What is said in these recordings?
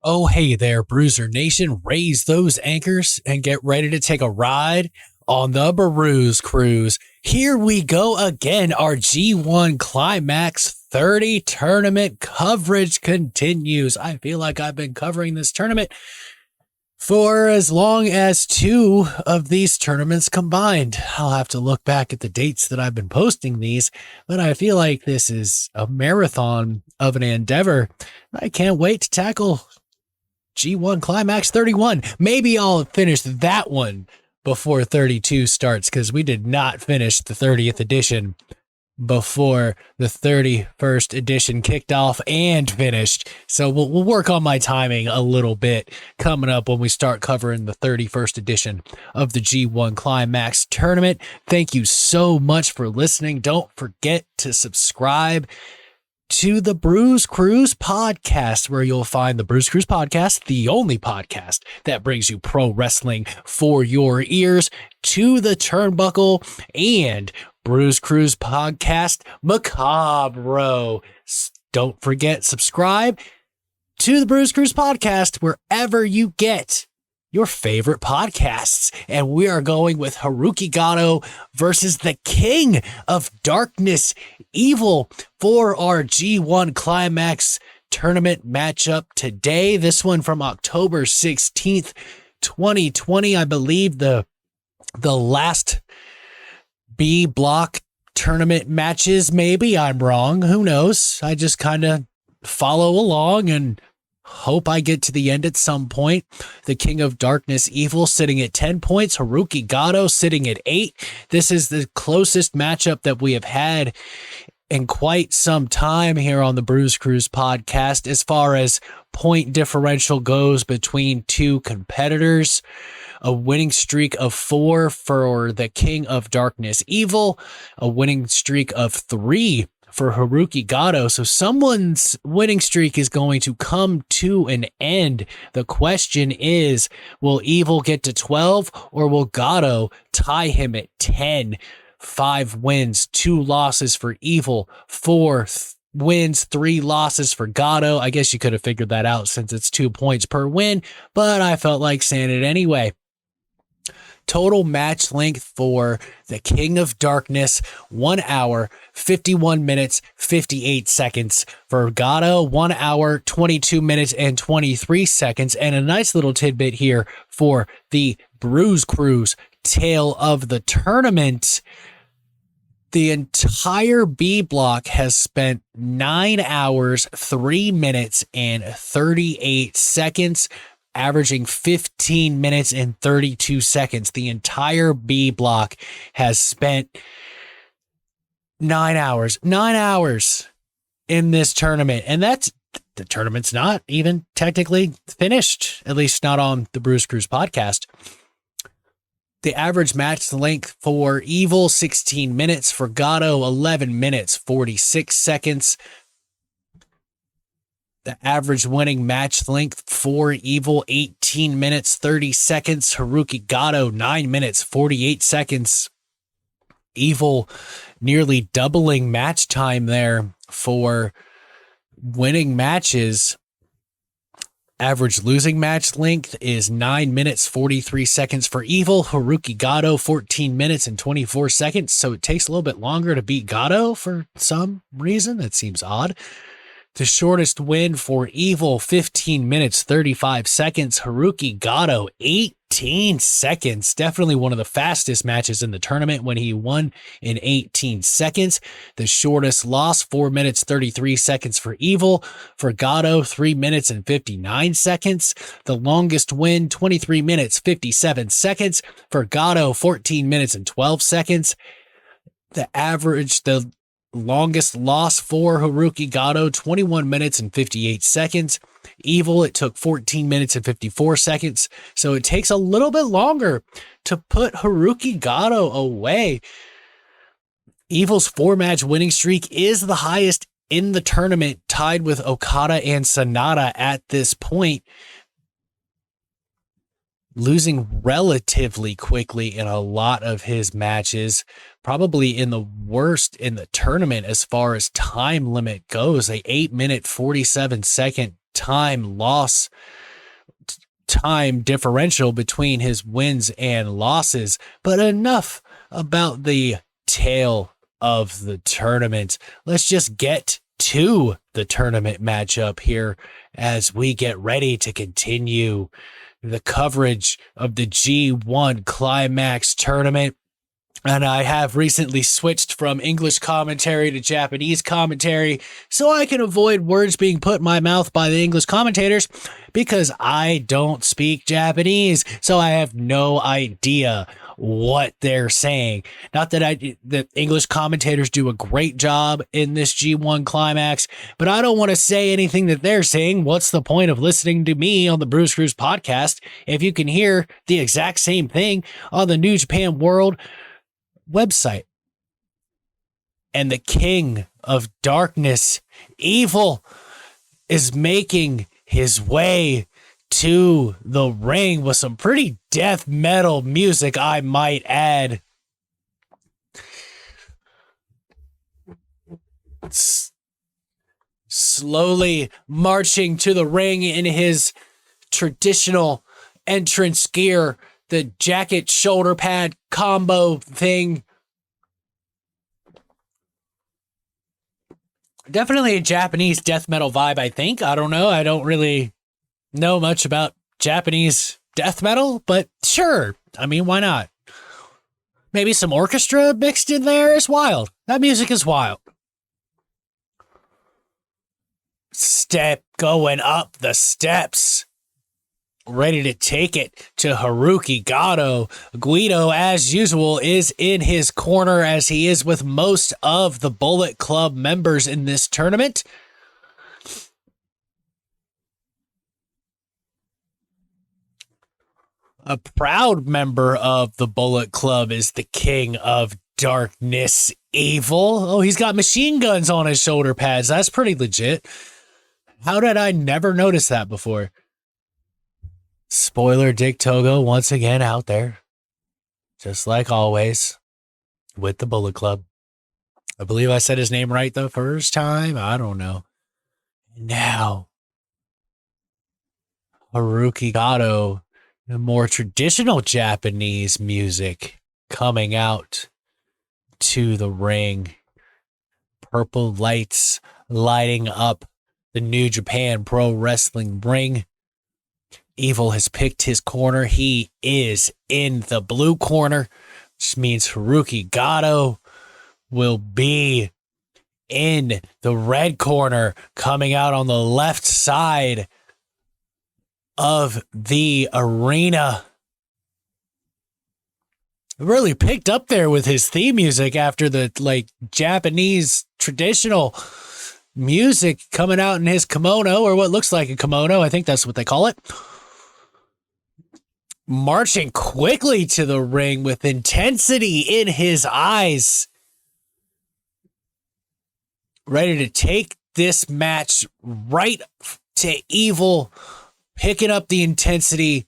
Oh, hey there, Bruzernation. Raise those anchors and get ready to take a ride on the BRUZE cruise. Here we go again. Our G1 Climax 30 tournament coverage continues. I feel like I've been covering this tournament for as long as 2 of these tournaments combined. I'll have to look back at the dates that I've been posting these, but I feel like this is a marathon of an endeavor. I can't wait to tackle G1 Climax 31. Maybe I'll finish that one before 32 starts, because we did not finish the 30th edition before the 31st edition kicked off and finished. So we'll work on my timing a little bit coming up when we start covering the 31st edition of the G1 Climax tournament. Thank you so much for listening. Don't forget to subscribe to the BRUZE CRUZE podcast, where you'll find the BRUZE CRUZE podcast, the only podcast that brings you pro wrestling for your ears to the turnbuckle, and BRUZE CRUZE podcast Macabre. Don't forget, subscribe to the BRUZE CRUZE podcast wherever you get your favorite podcasts. And we are going with Hirooki Goto versus the King of Darkness, Evil, for our G1 Climax tournament matchup today. This one from October 16th, 2020. I believe the last B block tournament matches. Maybe I'm wrong. Who knows? I just kind of follow along and hope I get to the end at some point. The King of Darkness, Evil, sitting at 10 points. Hirooki Goto sitting at 8. This is the closest matchup that we have had in quite some time here on the BRUZE CRUZE podcast as far as point differential goes between 2 competitors. A winning streak of 4 for the King of Darkness, Evil. A winning streak of 3 for Hirooki Goto. So someone's winning streak is going to come to an end. The question is, will Evil get to 12 or will Goto tie him at 10? 5 wins, 2 losses for Evil, 4 wins, 3 losses for Goto. I guess you could have figured that out since it's 2 points per win, but I felt like saying it anyway. Total match length for the King of Darkness, 1 hour, 51 minutes, 58 seconds. For Goto, 1 hour, 22 minutes, and 23 seconds. And a nice little tidbit here for the BRUZE CRUZE tale of the tournament. The entire B block has spent 9 hours, 3 minutes, and 38 seconds, averaging 15 minutes and 32 seconds. The entire B block has spent 9 hours in this tournament. And the tournament's not even technically finished, at least not on the BRUZE CRUZE podcast. The average match length for Evil, 16 minutes. For Goto, 11 minutes, 46 seconds. The average winning match length for Evil, 18 minutes, 30 seconds. Hirooki Goto, 9 minutes, 48 seconds. Evil nearly doubling match time there for winning matches. Average losing match length is 9 minutes, 43 seconds for Evil. Hirooki Goto, 14 minutes and 24 seconds. So it takes a little bit longer to beat Goto for some reason. That seems odd. The shortest win for Evil, 15 minutes, 35 seconds. Hirooki Goto, 18 seconds. Definitely one of the fastest matches in the tournament when he won in 18 seconds. The shortest loss, 4 minutes, 33 seconds for Evil. For Goto, 3 minutes and 59 seconds. The longest win, 23 minutes, 57 seconds. For Goto, 14 minutes and 12 seconds. The longest loss for Hirooki Goto, 21 minutes and 58 seconds. Evil, it took 14 minutes and 54 seconds. So it takes a little bit longer to put Hirooki Goto away. Evil's 4-match winning streak is the highest in the tournament, tied with Okada and Sonata at this point, losing relatively quickly in a lot of his matches, probably in the worst in the tournament as far as time limit goes. A 8-minute, 47-second time loss, time differential between his wins and losses. But enough about the tale of the tournament. Let's just get to the tournament matchup here as we get ready to continue the coverage of the G1 Climax tournament. And I have recently switched from English commentary to Japanese commentary so I can avoid words being put in my mouth by the English commentators, because I don't speak Japanese, so I have no idea what they're saying. Not that the English commentators do a great job in this G1 Climax, but I don't want to say anything that they're saying. What's the point of listening to me on the BRUZE CRUZE podcast if you can hear the exact same thing on the New Japan World website? And the King of Darkness, Evil, is making his way to the ring with some pretty death metal music, I might add. Slowly marching to the ring in his traditional entrance gear, the jacket shoulder pad combo thing. Definitely a Japanese death metal vibe, I think. I don't know. I don't really know much about Japanese death metal, but sure. I mean, why not? Maybe some orchestra mixed in there is wild. That music is wild. Step going up the steps. Ready to take it to Hirooki Goto. Guido, as usual, is in his corner, as he is with most of the Bullet Club members in this tournament. A proud member of the Bullet Club is the King of Darkness, Evil. Oh, he's got machine guns on his shoulder pads. That's pretty legit. How did I never notice that before? Spoiler, Dick Togo once again out there, just like always, with the Bullet Club. I believe I said his name right the first time. I don't know. Now, Hirooki Goto, the more traditional Japanese music coming out to the ring. Purple lights lighting up the New Japan Pro Wrestling ring. Evil has picked his corner. He is in the blue corner, which means Hirooki Goto will be in the red corner, coming out on the left side of the arena. Really picked up there with his theme music after the Japanese traditional music coming out in his kimono, or what looks like a kimono. I think that's what they call it. Marching quickly to the ring with intensity in his eyes. Ready to take this match right to Evil, picking up the intensity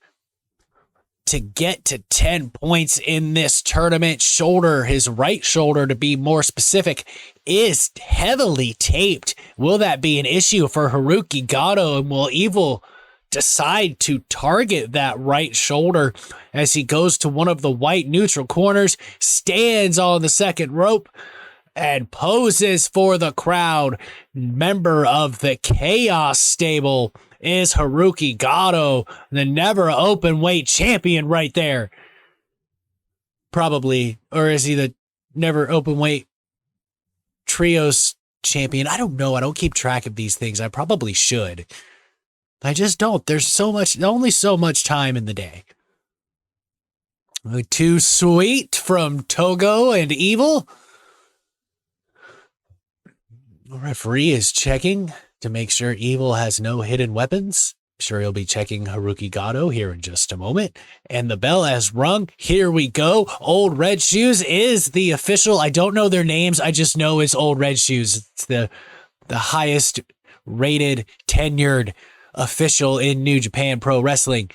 to get to 10 points in this tournament. His right shoulder to be more specific, is heavily taped. Will that be an issue for Hirooki Goto, and will Evil decide to target that right shoulder as he goes to one of the white neutral corners, stands on the second rope, and poses for the crowd. Member of the Chaos stable is Hirooki Goto, the never open weight champion right there. Probably, or is he the never open weight trios champion? I don't know. I don't keep track of these things. I probably should. I just don't. There's only so much time in the day. Too sweet from Togo and Evil. The referee is checking to make sure Evil has no hidden weapons. I'm sure he'll be checking Hirooki Goto here in just a moment. And the bell has rung. Here we go. Old Red Shoes is the official. I don't know their names. I just know it's Old Red Shoes. It's the highest rated, tenured official in New Japan Pro Wrestling.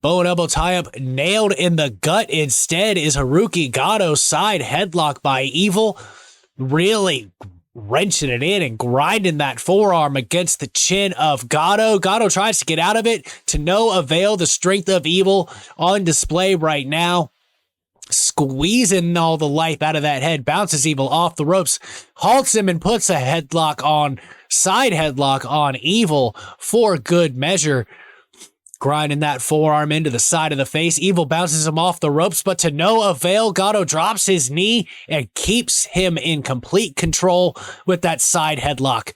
Bow and elbow tie-up nailed in the gut. Instead is Hirooki Goto. Side headlock by Evil. Really wrenching it in and grinding that forearm against the chin of Goto. Goto tries to get out of it to no avail. The strength of Evil on display right now. Squeezing all the life out of that head. Bounces Evil off the ropes. Halts him and puts a side headlock on Evil for good measure. Grinding that forearm into the side of the face. Evil bounces him off the ropes, but to no avail. Goto drops his knee and keeps him in complete control with that side headlock.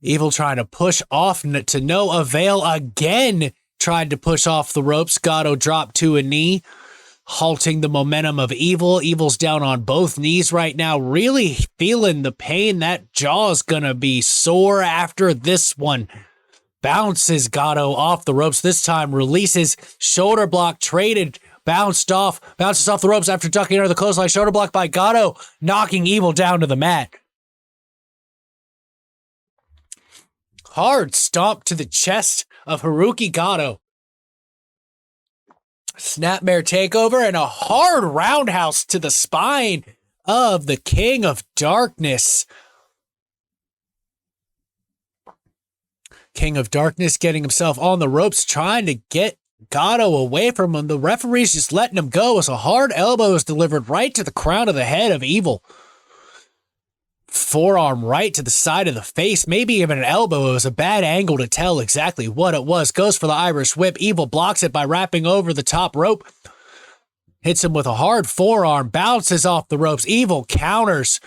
Evil trying to push off to no avail again. Tried to push off the ropes. Goto dropped to a knee, halting the momentum of Evil. Evil's down on both knees right now, really feeling the pain. That jaw's gonna be sore after this one. Bounces Goto off the ropes this time, releases shoulder block, traded, bounces off the ropes after ducking under the clothesline. Shoulder block by Goto, knocking Evil down to the mat. Hard stomp to the chest of Hirooki Goto. Snapmare takeover and a hard roundhouse to the spine of the King of Darkness. King of Darkness getting himself on the ropes, trying to get Goto away from him. The referee's just letting him go as a hard elbow is delivered right to the crown of the head of Evil. Forearm right to the side of the face, maybe even an elbow. It was a bad angle to tell exactly what it was. Goes for the Irish whip. Evil blocks it by wrapping over the top rope. Hits him with a hard forearm, bounces off the ropes. Evil counters.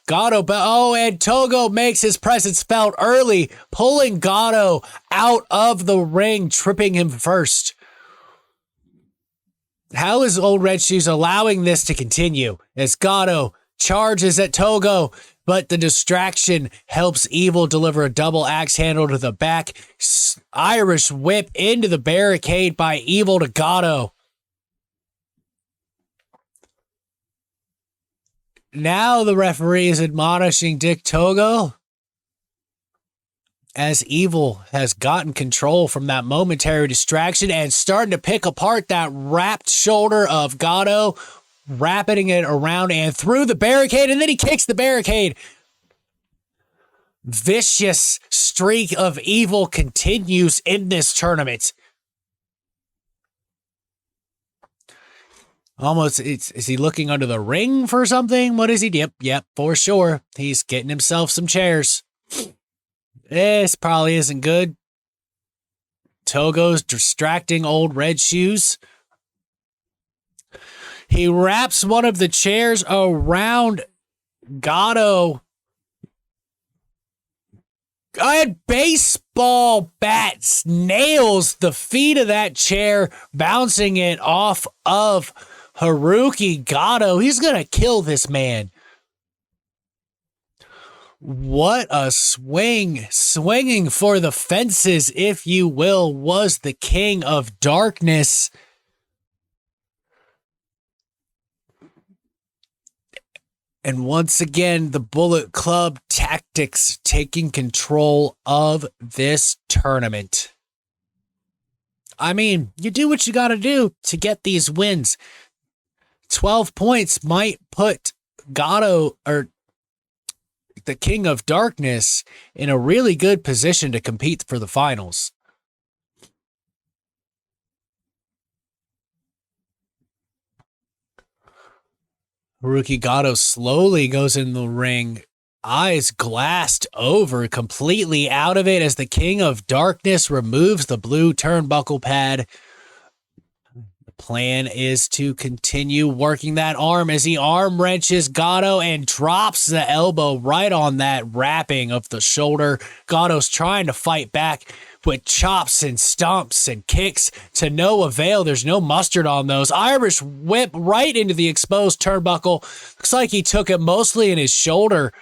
Goto, and Togo makes his presence felt early, pulling Goto out of the ring, tripping him first. How is Old Red Shoes allowing this to continue? As Goto charges at Togo, but the distraction helps Evil deliver a double axe handle to the back. Irish whip into the barricade by Evil to Goto. Now the referee is admonishing Dick Togo as Evil has gotten control from that momentary distraction and starting to pick apart that wrapped shoulder of Goto, wrapping it around and through the barricade, and then he kicks the barricade. Vicious streak of Evil continues in this tournament. Almost, is he looking under the ring for something? What is he? Yep, for sure. He's getting himself some chairs. This probably isn't good. Togo's distracting Old Red Shoes. He wraps one of the chairs around Goto. And baseball bats nails the feet of that chair, bouncing it off of Hirooki Goto. He's going to kill this man. What a swing. Swinging for the fences, if you will, was the King of Darkness. And once again, the Bullet Club tactics taking control of this tournament. I mean, you do what you got to do to get these wins. 12 points might put Goto, or the King of Darkness, in a really good position to compete for the finals. Hirooki Goto slowly goes in the ring, eyes glassed over, completely out of it as the King of Darkness removes the blue turnbuckle pad. The plan is to continue working that arm as he arm wrenches Goto and drops the elbow right on that wrapping of the shoulder. Goto's trying to fight back with chops and stomps and kicks to no avail. There's no mustard on those. Irish whip right into the exposed turnbuckle. Looks like he took it mostly in his shoulder.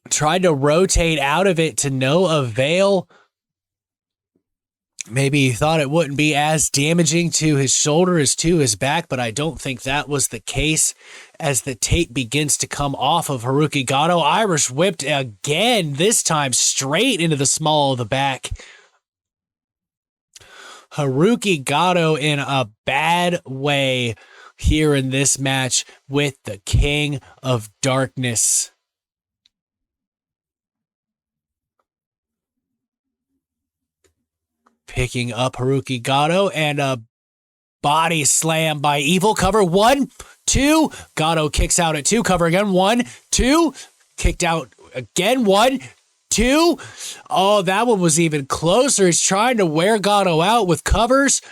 Tried to rotate out of it to no avail. Maybe he thought it wouldn't be as damaging to his shoulder as to his back, but I don't think that was the case. As the tape begins to come off of Hirooki Goto, Irish whipped again, this time straight into the small of the back. Hirooki Goto in a bad way here in this match with the King of Darkness. Picking up Hirooki Goto and a body slam by Evil. Cover 1, 2. Goto kicks out at 2. Cover again. 1, 2. Kicked out again. 1, 2. Oh, that one was even closer. He's trying to wear Goto out with covers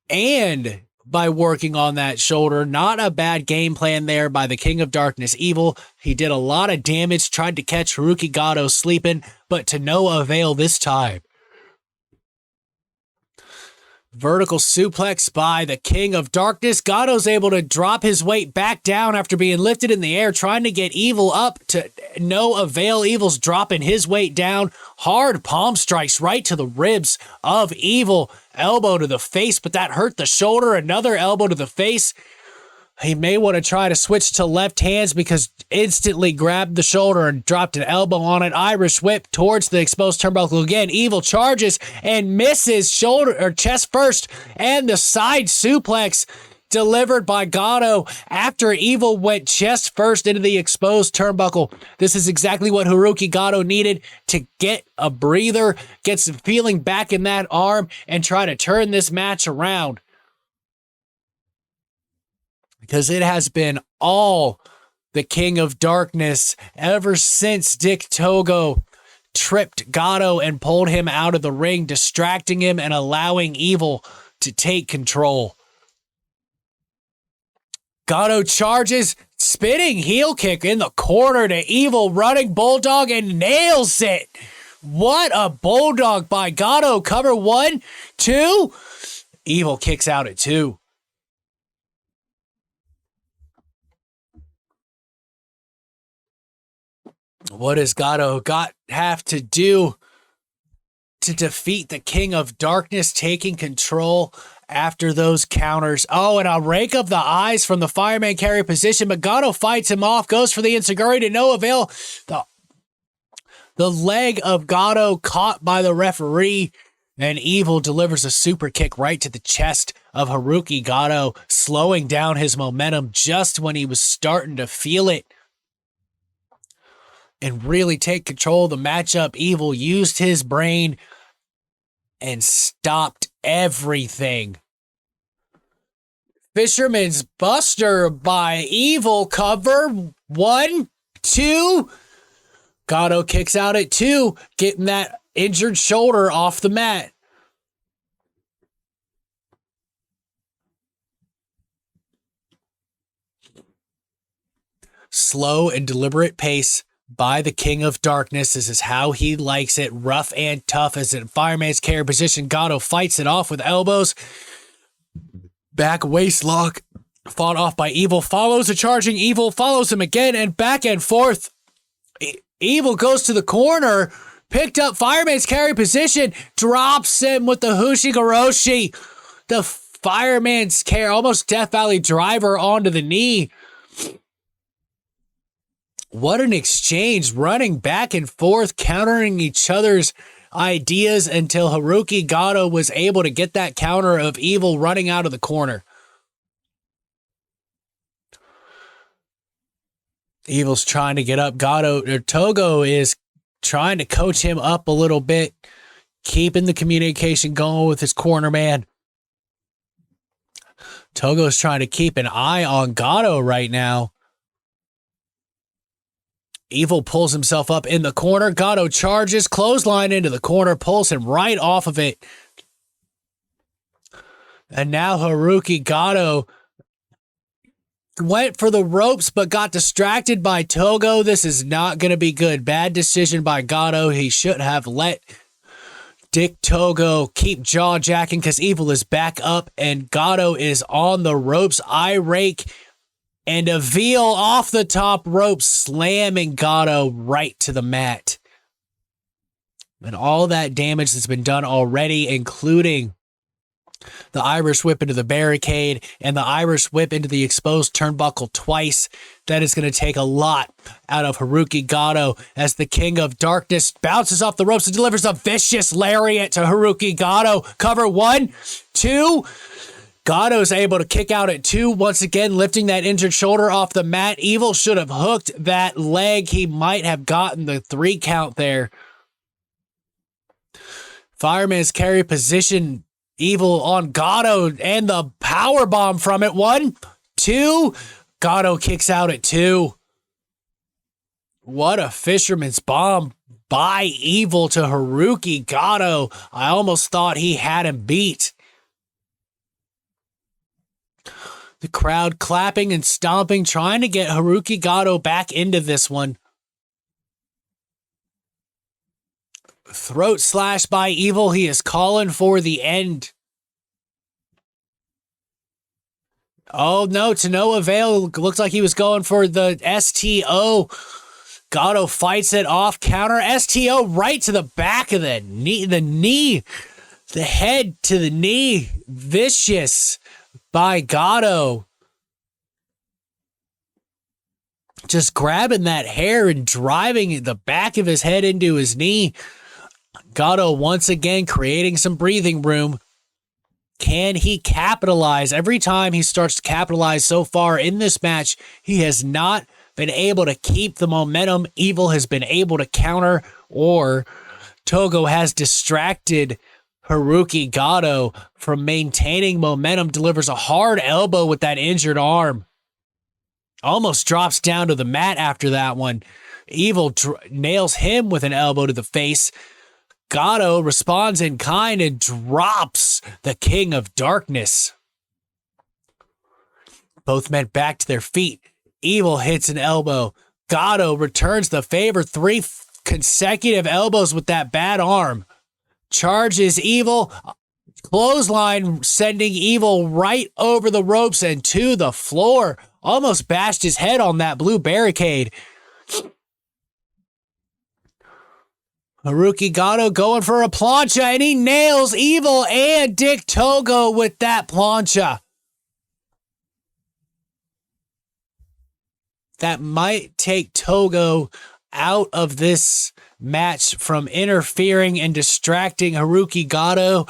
and by working on that shoulder. Not a bad game plan there by the King of Darkness, Evil. He did a lot of damage, tried to catch Hirooki Goto sleeping, but to no avail this time. Vertical suplex by the King of Darkness. Gato's able to drop his weight back down after being lifted in the air, trying to get Evil up to no avail. Evil's dropping his weight down. Hard palm strikes right to the ribs of Evil. Elbow to the face, but that hurt the shoulder. Another elbow to the face. He may want to try to switch to left hands because instantly grabbed the shoulder and dropped an elbow on it. Irish whip towards the exposed turnbuckle again. Evil charges and misses shoulder or chest first, and the side suplex delivered by Goto after Evil went chest first into the exposed turnbuckle. This is exactly what Hirooki Goto needed to get a breather, get some feeling back in that arm, and try to turn this match around. Because it has been all the King of Darkness ever since Dick Togo tripped Goto and pulled him out of the ring, distracting him and allowing Evil to take control. Goto charges, spinning heel kick in the corner to Evil, running bulldog and nails it. What a bulldog by Goto. Cover 1, 2. Evil kicks out at 2. What does Goto have to do to defeat the King of Darkness, taking control after those counters? Oh, and a rake of the eyes from the fireman carry position, but Goto fights him off, goes for the enziguri to no avail. The leg of Goto caught by the referee, and Evil delivers a super kick right to the chest of Hirooki Goto, slowing down his momentum just when he was starting to feel it and really take control of the matchup. Evil used his brain and stopped everything. Fisherman's Buster by Evil. Cover 1, 2. Goto kicks out at 2, getting that injured shoulder off the mat. Slow and deliberate pace by the King of Darkness. This is how he likes it. Rough and tough as in fireman's carry position. Goto fights it off with elbows. Back waist lock. Fought off by Evil. Follows a charging Evil. Follows him again and back and forth. Evil goes to the corner. Picked up fireman's carry position. Drops him with the Hushigoroshi. The fireman's carry. Almost Death Valley driver onto the knee. What an exchange, running back and forth, countering each other's ideas until Hirooki Goto was able to get that counter of Evil running out of the corner. Evil's trying to get up. Togo is trying to coach him up a little bit, keeping the communication going with his corner man. Togo's trying to keep an eye on Goto right now. Evil pulls himself up in the corner. Goto charges, clothesline into the corner, pulls him right off of it. And now Hirooki Goto went for the ropes but got distracted by Togo. This is not going to be good. Bad decision by Goto. He should have let Dick Togo keep jaw-jacking because Evil is back up and Goto is on the ropes. Eye rake and a veal off the top rope, slamming Goto right to the mat. And all that damage that's been done already, including the Irish whip into the barricade and the Irish whip into the exposed turnbuckle twice. That is going to take a lot out of Hirooki Goto as the King of Darkness bounces off the ropes and delivers a vicious lariat to Hirooki Goto. Cover 1, 2. Gato's able to kick out at 2, once again lifting that injured shoulder off the mat. Evil should have hooked that leg. He might have gotten the 3 count there. Fireman's carry position. Evil on Goto and the power bomb from it. 1, 2. Goto kicks out at 2. What a fisherman's bomb by Evil to Hirooki Goto. I almost thought he had him beat. The crowd clapping and stomping, trying to get Hirooki Goto back into this one. Throat slash by Evil. He is calling for the end. Oh no, to no avail. Looks like he was going for the STO. Goto fights it off. Counter STO right to the back of the knee. The head to the knee. Vicious by Goto. Just grabbing that hair and driving the back of his head into his knee. Goto once again creating some breathing room. Can he capitalize? Every time he starts to capitalize so far in this match, he has not been able to keep the momentum. Evil has been able to counter, or Togo has distracted Hirooki Goto from maintaining momentum. Delivers a hard elbow with that injured arm. Almost drops down to the mat after that one. Evil nails him with an elbow to the face. Goto responds in kind and drops the King of Darkness. Both men back to their feet. Evil hits an elbow. Goto returns the favor. 3 consecutive elbows with that bad arm. Charges Evil. Clothesline sending Evil right over the ropes and to the floor. Almost bashed his head on that blue barricade. Hirooki Goto going for a plancha, and he nails Evil and Dick Togo with that plancha. That might take Togo out of this match from interfering and distracting Hirooki Goto.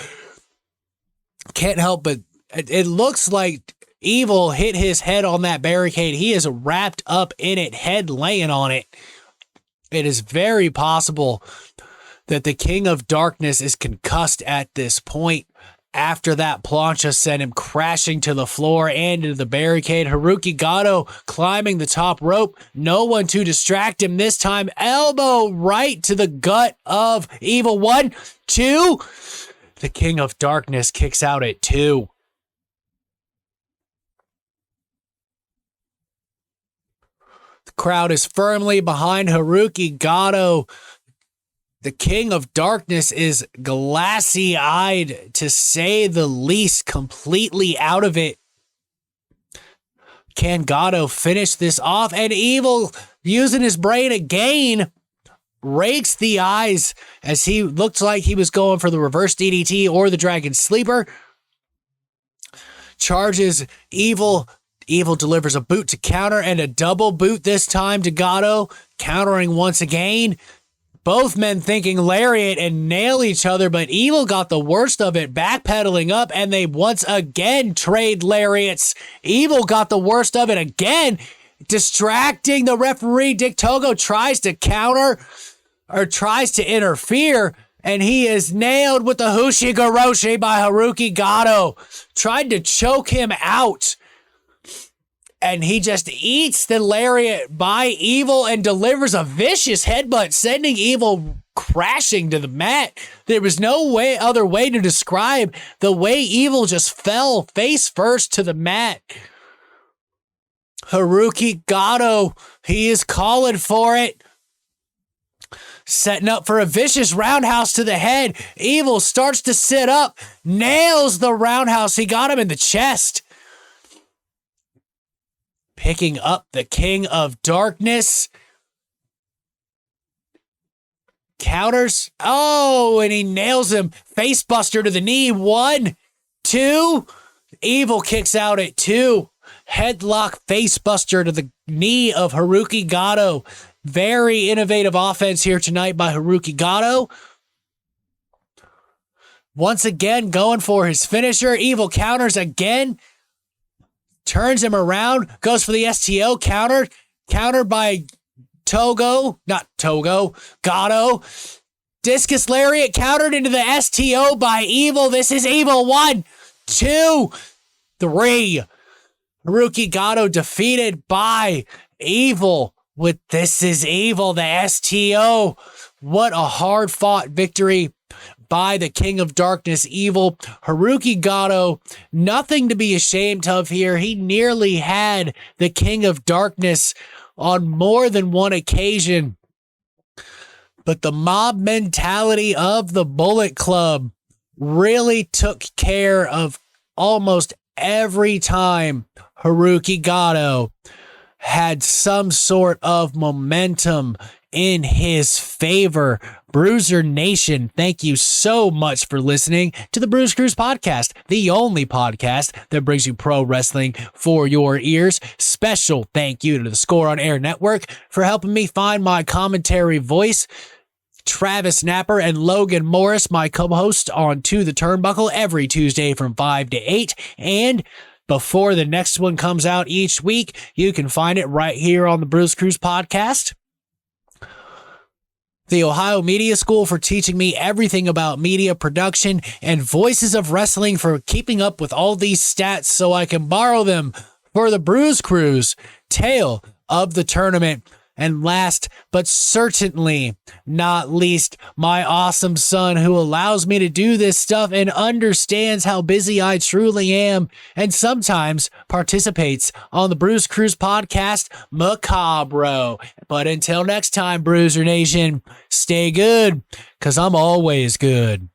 Can't help but it looks like Evil hit his head on that barricade. He is wrapped up in it, head laying on it. It is very possible that the King of Darkness is concussed at this point after that plancha sent him crashing to the floor and into the barricade. Hirooki Goto climbing the top rope. No one to distract him this time. Elbow right to the gut of Evil. 1, 2. The King of Darkness kicks out at 2. The crowd is firmly behind Hirooki Goto. The King of Darkness is glassy-eyed, to say the least, completely out of it. Can Goto finish this off? And Evil, using his brain again, rakes the eyes as he looked like he was going for the reverse DDT or the Dragon Sleeper. Charges Evil. Evil delivers a boot to counter and a double boot this time to Goto. Countering once again. Both men thinking lariat and nail each other, but Evil got the worst of it, backpedaling up, and they once again trade lariats. Evil got the worst of it again, distracting the referee. Dick Togo tries to counter, or tries to interfere. And he is nailed with the Hushigoroshi by Hirooki Goto. Tried to choke him out. And he just eats the lariat by Evil and delivers a vicious headbutt, sending Evil crashing to the mat. There was no other way to describe the way Evil just fell face first to the mat. Hirooki Goto, he is calling for it. Setting up for a vicious roundhouse to the head. Evil starts to sit up, nails the roundhouse. He got him in the chest. Picking up the King of Darkness. Counters. Oh, and he nails him. Facebuster to the knee. 1, 2. Evil kicks out at 2. Headlock facebuster to the knee of Hirooki Goto. Very innovative offense here tonight by Hirooki Goto. Once again, going for his finisher. Evil counters again. Turns him around, goes for the STO, countered by Goto. Discus Lariat countered into the STO by Evil. This is Evil. 1, 2, 3. Hirooki Goto defeated by Evil with This Is Evil, the STO. What a hard fought victory by the King of Darkness, Evil. Hirooki Goto, nothing to be ashamed of here. He nearly had the King of Darkness on more than one occasion. But the mob mentality of the Bullet Club really took care of almost every time Hirooki Goto had some sort of momentum in his favor. Bruzernation, thank you so much for listening to the Bruze Cruise podcast, the only podcast that brings you pro wrestling for your ears. Special thank you to the Score on Air Network for helping me find my commentary voice. Travis Napper and Logan Morris, my co-host on To the Turnbuckle every Tuesday from 5 to 8. And before the next one comes out each week, you can find it right here on the Bruze Cruise podcast. The Ohio Media School for teaching me everything about media production, and Voices of Wrestling for keeping up with all these stats so I can borrow them for the Bruze Cruise Tale of the Tournament. And last but certainly not least, my awesome son who allows me to do this stuff and understands how busy I truly am and sometimes participates on the Bruze Cruise podcast, Macabre. But until next time, Bruiser Nation, stay good, because I'm always good.